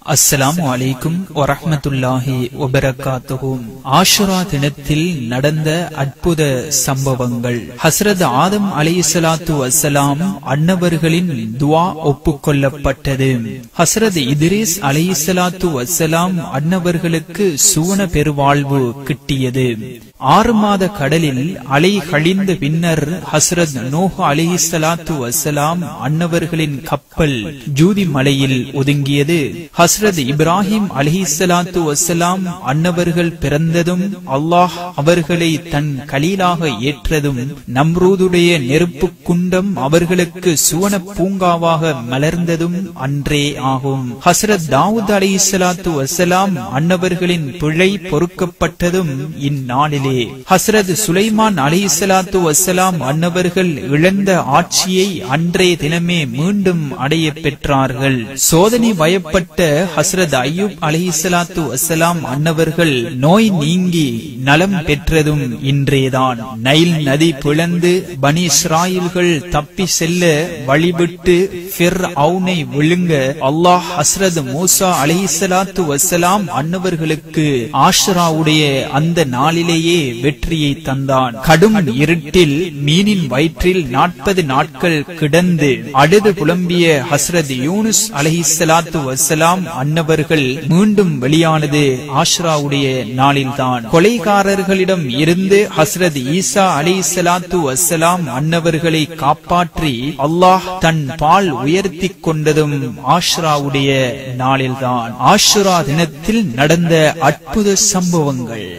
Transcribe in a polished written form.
அஸ்ஸலாமு அலைக்கும் வரஹ்மத்துல்லாஹி வபரகாத்துஹு. ஆஷுரா தினத்தில் நடந்த அற்புத சம்பவங்கள். ஹஸ்ரத் ஆதம் அலைஹிஸ்ஸலாத்து வஸ்ஸலாம் அன்னவர்களின் துஆ ஒப்புக்கொள்ளப்பட்டது. ஹஸ்ரத் இத்ரீஸ் அலைஹிஸ்ஸலாத்து வஸ்ஸலாம் அன்னவர்களுக்கு சுவன பெருவாழ்வு கிட்டியது. 6 மாத கடலில் அலை கழிந்த பின்னர் ஹஸ்ரத் நூஹ் அலைஹிஸ்ஸலாத்து வஸ்ஸலாம் அன்னவர்களின் கப்பல் ஜூதி மலையில் ஒதுங்கியது. ஹஸ்ரத் இப்ராஹிம் அலைஹிஸ்ஸலாத்து வஸ்ஸலாம் அன்னவர்கள் பிறந்ததும் அல்லாஹ் அவர்களை தன் கலீலாக ஏற்றதும் நம்ரூதுடைய நெருப்பு குண்டம் அவர்களுக்கு சுவன பூங்காவாக மலர்ந்ததும் அன்றே ஆகும். ஹஸ்ரத் தாவூத் அலைஹிஸ்ஸலாத்து வஸ்ஸலாம் அன்னவர்களின் பிழை பொறுக்கப்பட்டதும் இந்நாளிலே. ஹஸ்ரத் சுலைமான் அலைஹிஸ்ஸலாத்து வஸ்ஸலாம் அன்னவர்கள் இழந்த ஆட்சியை அன்றே தினமே மீண்டும் அடைய பெற்றார்கள். சோதனை பயப்பட்ட ஹஸ்ரத் அய்யூப் அலைஹிஸ்ஸலாத்து வஸ்ஸலாம் அன்னவர்கள் நோய் நீங்கி நலம் பெற்றதும் இன்றேதான். நைல் நதி பிளந்து பனி இஸ்ராயீல்கள் தப்பி செல்ல வழிவிட்டு ஃபிர்அவுனை விழுங்க அல்லாஹ் ஹஸ்ரத் மூசா அலைஹிஸ்ஸலாத்து வஸ்ஸலாம் அன்னவர்களுக்கு ஆஷுராவுடைய அந்த நாளிலேயே வெற்றியை தந்தான். கடும் இருட்டில் மீனின் வயிற்றில் 40 நாட்கள் கிடந்து அழுது புலம்பிய ஹஸ்ரத் யூனுஸ் அலைஹிஸ்ஸலாத்து வஸ்ஸலாம் அன்னவர்கள் மீண்டும் வெளியானது ஆஷுராவுடைய நாளில்தான். கொலைகாரர்களிடம் இருந்து ஹஸ்ரத் ஈசா அலைஹிஸ்ஸலாத்து வஸ்ஸலாம் அன்னவர்களை காப்பாற்றி அல்லாஹ் தன் பால் உயர்த்தி கொண்டதும் ஆஷுராவுடைய நாளில்தான். ஆஷுரா தினத்தில் நடந்த அற்புத சம்பவங்கள்.